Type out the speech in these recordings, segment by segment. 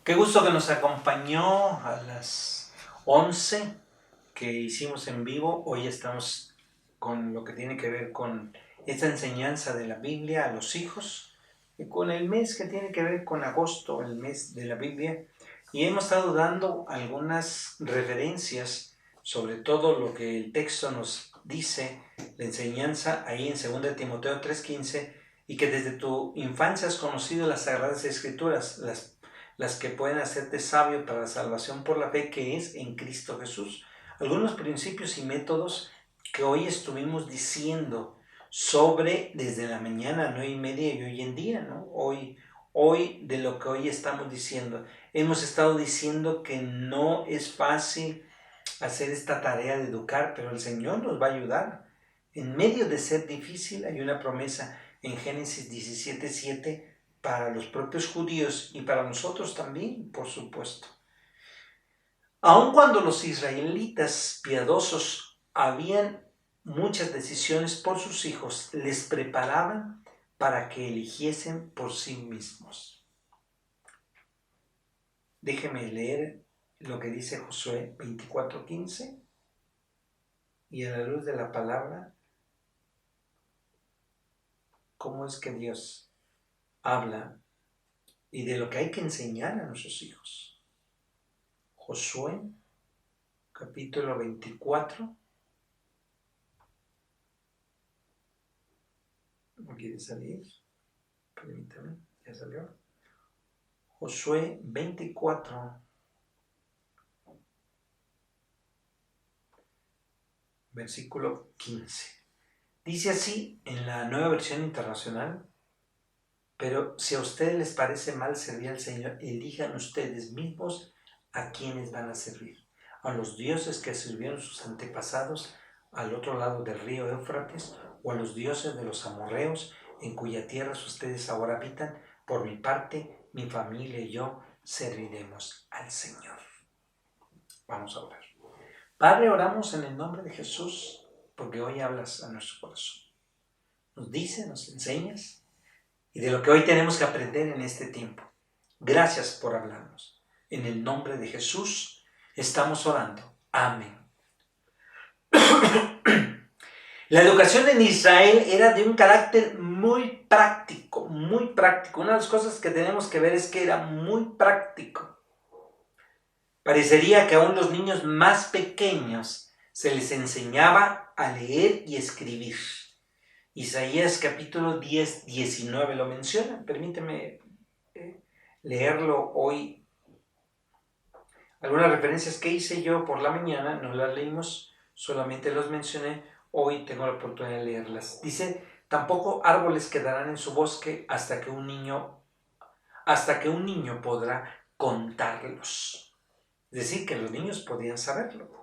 Qué gusto que nos acompañó a las 11 que hicimos en vivo. Hoy estamos con lo que tiene que ver con esta enseñanza de la Biblia a los hijos, y con el mes que tiene que ver con agosto, el mes de la Biblia. Y hemos estado dando algunas referencias sobre todo lo que el texto nos dice, la enseñanza ahí en 2 Timoteo 3:15, y que desde tu infancia has conocido las Sagradas Escrituras, las que pueden hacerte sabio para la salvación por la fe que es en Cristo Jesús. Algunos principios y métodos que hoy estuvimos diciendo sobre desde la mañana, 9:30 y hoy en día, ¿no? Hoy de lo que hoy estamos diciendo. Hemos estado diciendo que no es fácil hacer esta tarea de educar, pero el Señor nos va a ayudar. En medio de ser difícil hay una promesa en Génesis 17:7 para los propios judíos y para nosotros también, por supuesto. Aun cuando los israelitas piadosos habían muchas decisiones por sus hijos, les preparaban para que eligiesen por sí mismos. Déjeme leer lo que dice Josué 24:15, y a la luz de la palabra, cómo es que Dios habla y de lo que hay que enseñar a nuestros hijos. Josué, capítulo 24. ¿No quiere salir? Permítame, ya salió. Josué 24, versículo 15. Dice así en la Nueva Versión Internacional: pero si a ustedes les parece mal servir al Señor, elijan ustedes mismos a quienes van a servir. A los dioses que sirvieron sus antepasados al otro lado del río Éufrates, o a los dioses de los amorreos en cuya tierra ustedes ahora habitan. Por mi parte, mi familia y yo serviremos al Señor. Vamos a orar. Padre, oramos en el nombre de Jesús, porque hoy hablas a nuestro corazón. Nos dices, nos enseñas, y de lo que hoy tenemos que aprender en este tiempo. Gracias por hablarnos. En el nombre de Jesús estamos orando. Amén. La educación en Israel era de un carácter muy práctico, muy práctico. Una de las cosas que tenemos que ver es que era muy práctico. Parecería que aún los niños más pequeños se les enseñaba a leer y escribir. Isaías capítulo 10, 19 lo menciona. Permíteme leerlo hoy. Algunas referencias que hice yo por la mañana, no las leímos, solamente los mencioné. Hoy tengo la oportunidad de leerlas. Dice: tampoco árboles quedarán en su bosque hasta que un niño podrá contarlos. Es decir, que los niños podían saberlo.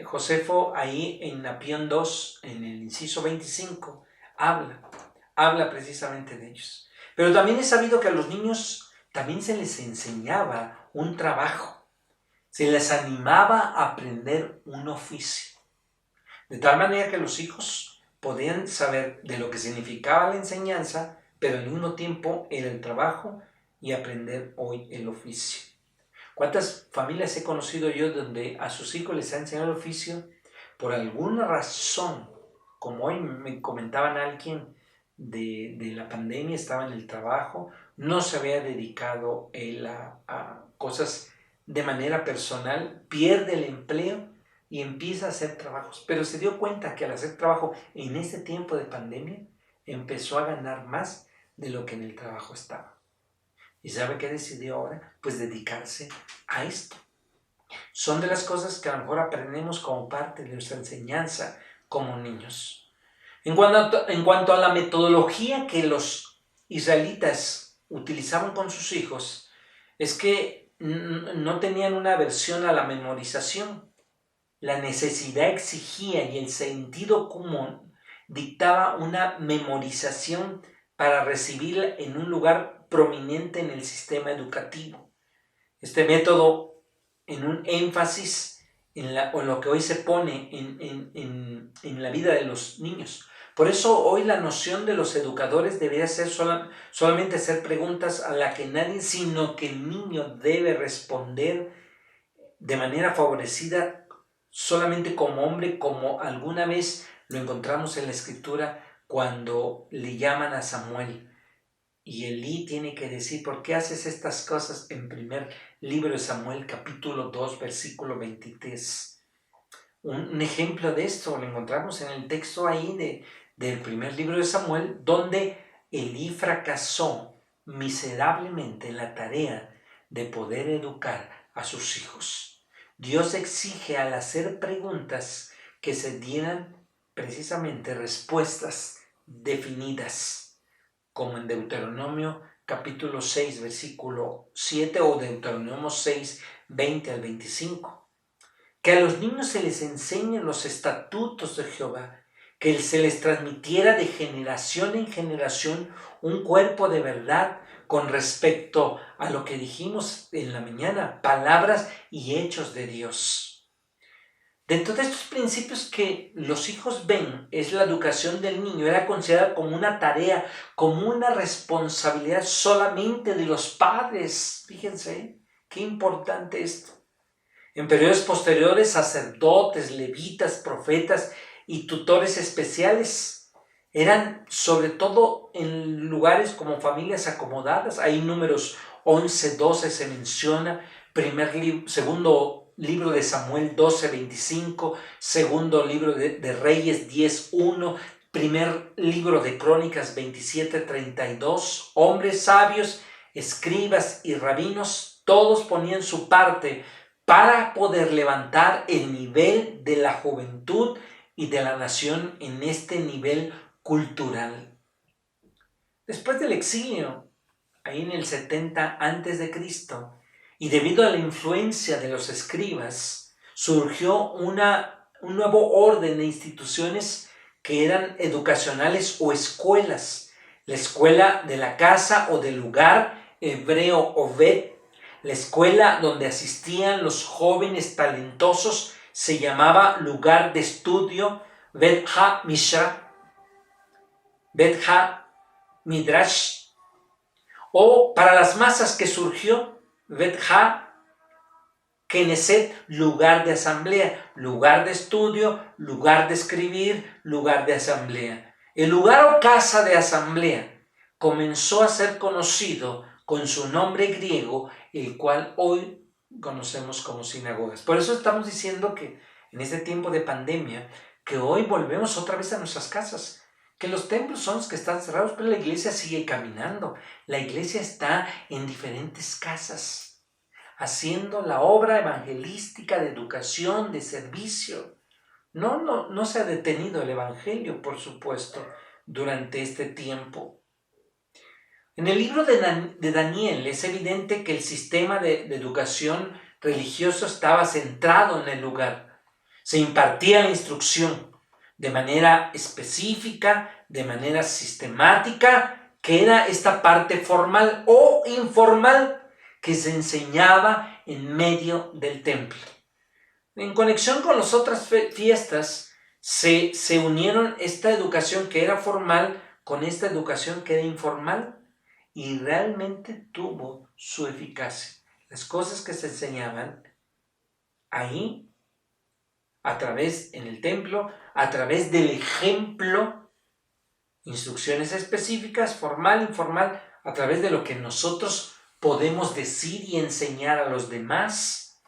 Josefo ahí en Napión 2, en el inciso 25, habla precisamente de ellos. Pero también es sabido que a los niños también se les enseñaba un trabajo, se les animaba a aprender un oficio, de tal manera que los hijos podían saber de lo que significaba la enseñanza, pero al mismo tiempo era el trabajo y aprender hoy el oficio. ¿Cuántas familias he conocido yo donde a sus hijos les han enseñado el oficio? Por alguna razón, como hoy me comentaban alguien de la pandemia, estaba en el trabajo, no se había dedicado él a cosas de manera personal, pierde el empleo y empieza a hacer trabajos. Pero se dio cuenta que al hacer trabajo en este tiempo de pandemia, empezó a ganar más de lo que en el trabajo estaba. ¿Y sabe qué decidió ahora? Pues dedicarse a esto. Son de las cosas que a lo mejor aprendemos como parte de nuestra enseñanza como niños. En cuanto a la metodología que los israelitas utilizaban con sus hijos, es que no tenían una aversión a la memorización. La necesidad exigía y el sentido común dictaba una memorización para recibirla en un lugar prominente en el sistema educativo. Este método, en un énfasis en lo que hoy se pone en la vida de los niños, Por eso hoy la noción de los educadores debería ser solamente hacer preguntas a las que nadie, sino que el niño debe responder de manera favorecida solamente como hombre, como alguna vez lo encontramos en la Escritura cuando le llaman a Samuel. Y Elí tiene que decir, ¿por qué haces estas cosas? En primer libro de Samuel, capítulo 2, versículo 23. Un ejemplo de esto lo encontramos en el texto ahí del primer libro de Samuel, donde Elí fracasó miserablemente en la tarea de poder educar a sus hijos. Dios exige al hacer preguntas que se dieran precisamente respuestas definidas, como en Deuteronomio capítulo 6, versículo 7 o Deuteronomio 6, 20 al 25. Que a los niños se les enseñen los estatutos de Jehová, que se les transmitiera de generación en generación un cuerpo de verdad con respecto a lo que dijimos en la mañana, palabras y hechos de Dios. Dentro de estos principios que los hijos ven, es la educación del niño, era considerada como una tarea, como una responsabilidad solamente de los padres. Fíjense, qué importante esto. En periodos posteriores, sacerdotes, levitas, profetas y tutores especiales eran sobre todo en lugares como familias acomodadas. Ahí Números 11, 12 se menciona, segundo libro de Samuel 12, 25, segundo libro de Reyes 10, 1, primer libro de Crónicas 27, 32. Hombres sabios, escribas y rabinos, todos ponían su parte para poder levantar el nivel de la juventud y de la nación en este nivel cultural. Después del exilio, ahí en el 70 a.C., y debido a la influencia de los escribas, surgió un nuevo orden de instituciones que eran educacionales o escuelas. La escuela de la casa o del lugar, hebreo Oved. La escuela donde asistían los jóvenes talentosos se llamaba lugar de estudio Bet HaMishra, Bet HaMidrash, o para las masas que surgió Bet HaKnesset, lugar de asamblea, lugar de estudio, lugar de escribir, lugar de asamblea. El lugar o casa de asamblea comenzó a ser conocido con su nombre griego, el cual hoy conocemos como sinagogas. Por eso estamos diciendo que en este tiempo de pandemia, que hoy volvemos otra vez a nuestras casas, que los templos son los que están cerrados, pero la iglesia sigue caminando. La iglesia está en diferentes casas, haciendo la obra evangelística de educación, de servicio. No se ha detenido el evangelio, por supuesto, durante este tiempo. En el libro de Daniel es evidente que el sistema de educación religioso estaba centrado en el lugar. Se impartía la instrucción de manera específica, de manera sistemática, que era esta parte formal o informal que se enseñaba en medio del templo. En conexión con las otras fiestas, se unieron esta educación que era formal con esta educación que era informal, y realmente tuvo su eficacia. Las cosas que se enseñaban ahí, a través en el templo, a través del ejemplo, instrucciones específicas, formal, informal, a través de lo que nosotros podemos decir y enseñar a los demás.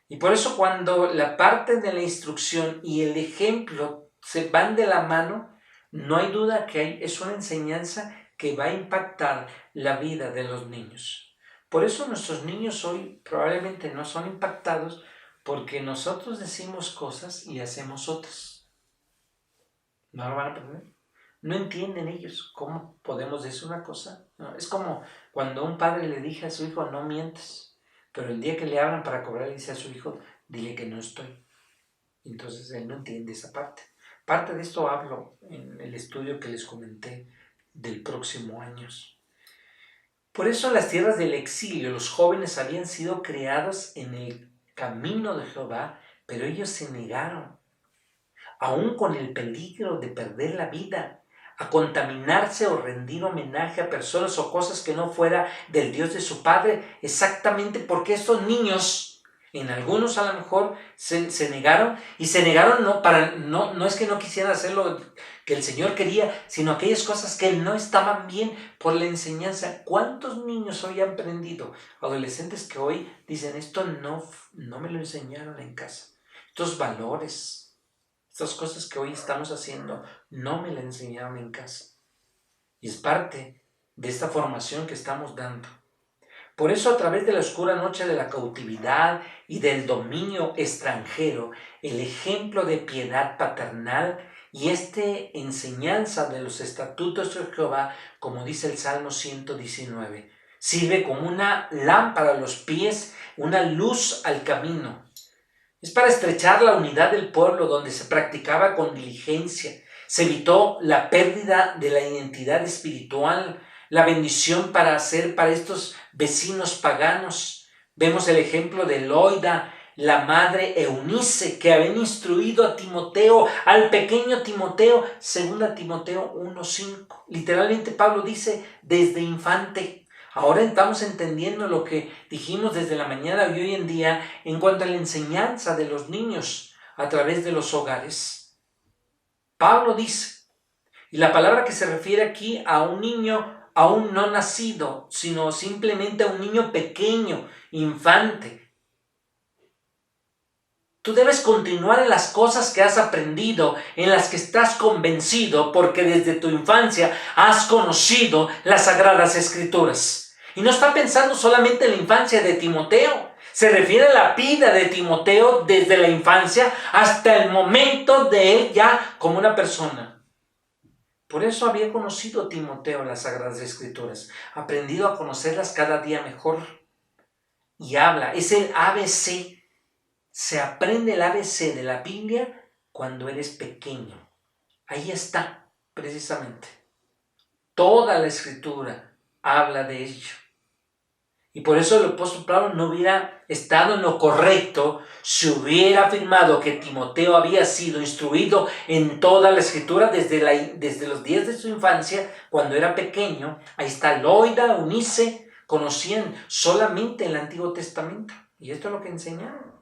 Y por eso cuando la parte de la instrucción y el ejemplo se van de la mano, no hay duda que es una enseñanza que va a impactar la vida de los niños. Por eso nuestros niños hoy probablemente no son impactados, porque nosotros decimos cosas y hacemos otras. ¿No lo van a aprender? No entienden ellos cómo podemos decir una cosa. No, es como cuando un padre le dice a su hijo, no mientes, pero el día que le hablan para cobrar le dice a su hijo, dile que no estoy. Entonces él no entiende esa parte. Parte de esto hablo en el estudio que les comenté del próximo año. Por eso en las tierras del exilio los jóvenes habían sido creados en el camino de Jehová, pero ellos se negaron, aún con el peligro de perder la vida. a contaminarse o rendir homenaje a personas o cosas que no fuera del Dios de su padre, exactamente porque estos niños, en algunos a lo mejor se negaron, y se negaron no es que no quisieran hacer lo que el Señor quería, sino aquellas cosas que no estaban bien por la enseñanza. ¿Cuántos niños hoy han aprendido? Adolescentes que hoy dicen, esto no me lo enseñaron en casa. Estos valores, estas cosas que hoy estamos haciendo, no me las enseñaron en casa. Y es parte de esta formación que estamos dando. Por eso, a través de la oscura noche de la cautividad y del dominio extranjero, el ejemplo de piedad paternal y enseñanza de los estatutos de Jehová, como dice el Salmo 119, sirve como una lámpara a los pies, una luz al camino. Es para estrechar la unidad del pueblo donde se practicaba con diligencia. Se evitó la pérdida de la identidad espiritual, la bendición para estos vecinos paganos. Vemos el ejemplo de Loida, la madre Eunice, que había instruido a Timoteo, al pequeño Timoteo, 2 Timoteo 1:5. Literalmente Pablo dice, desde infante. Ahora estamos entendiendo lo que dijimos desde la mañana y hoy en día en cuanto a la enseñanza de los niños a través de los hogares. Pablo dice, y la palabra que se refiere aquí a un niño aún no nacido, sino simplemente a un niño pequeño, infante. Tú debes continuar en las cosas que has aprendido, en las que estás convencido, porque desde tu infancia has conocido las Sagradas Escrituras. Y no está pensando solamente en la infancia de Timoteo. Se refiere a la vida de Timoteo desde la infancia hasta el momento de él ya como una persona. Por eso había conocido Timoteo las Sagradas Escrituras, aprendido a conocerlas cada día mejor. Y habla, es el ABC. Se aprende el ABC de la Biblia cuando eres pequeño. Ahí está, precisamente. Toda la Escritura habla de ello. Y por eso el apóstol Pablo no hubiera estado en lo correcto si hubiera afirmado que Timoteo había sido instruido en toda la Escritura desde los días de su infancia, cuando era pequeño. Ahí está Loida, Eunice, conocían solamente el Antiguo Testamento. Y esto es lo que enseñaron.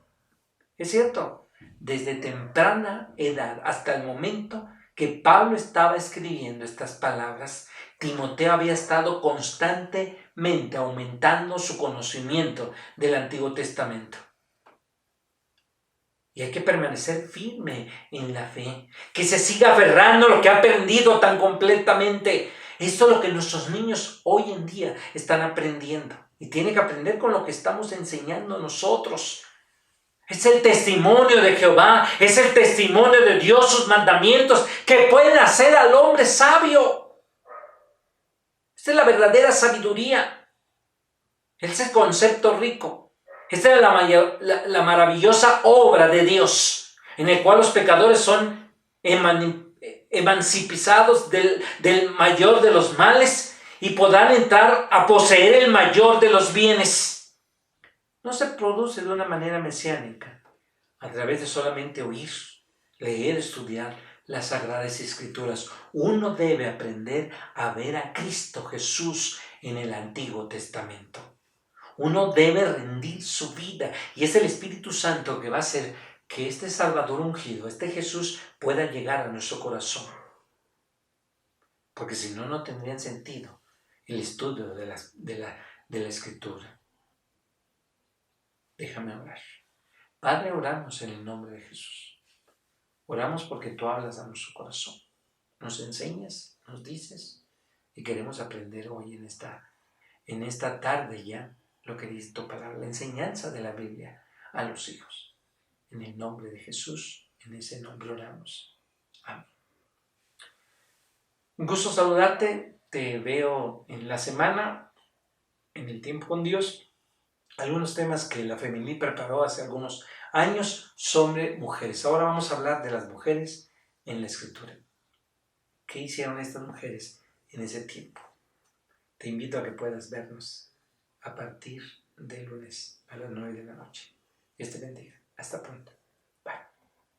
Es cierto, desde temprana edad hasta el momento que Pablo estaba escribiendo estas palabras, Timoteo había estado constantemente aumentando su conocimiento del Antiguo Testamento. Y hay que permanecer firme en la fe, que se siga aferrando a lo que ha aprendido tan completamente. Esto es lo que nuestros niños hoy en día están aprendiendo. Y tienen que aprender con lo que estamos enseñando nosotros. Es el testimonio de Jehová, es el testimonio de Dios, sus mandamientos, que pueden hacer al hombre sabio. Esta es la verdadera sabiduría. Este es el concepto rico. Esta es la maravillosa obra de Dios, en el cual los pecadores son emancipados del mayor de los males y podrán entrar a poseer el mayor de los bienes. No se produce de una manera mesiánica, a través de solamente oír, leer, estudiar las Sagradas Escrituras. Uno debe aprender a ver a Cristo Jesús en el Antiguo Testamento. Uno debe rendir su vida y es el Espíritu Santo que va a hacer que este Salvador ungido, este Jesús, pueda llegar a nuestro corazón. Porque si no, no tendría sentido el estudio de la Escritura. Déjame orar. Padre, oramos en el nombre de Jesús. Oramos porque tú hablas a nuestro corazón. Nos enseñas, nos dices y queremos aprender hoy en esta tarde ya lo que dice tu palabra, la enseñanza de la Biblia a los hijos. En el nombre de Jesús, en ese nombre oramos. Amén. Un gusto saludarte. Te veo en la semana, en el tiempo con Dios. Algunos temas que la Femení preparó hace algunos años sobre mujeres. Ahora vamos a hablar de las mujeres en la Escritura. ¿Qué hicieron estas mujeres en ese tiempo? Te invito a que puedas vernos a partir del lunes a las 9 de la noche. Dios te bendiga. Hasta pronto.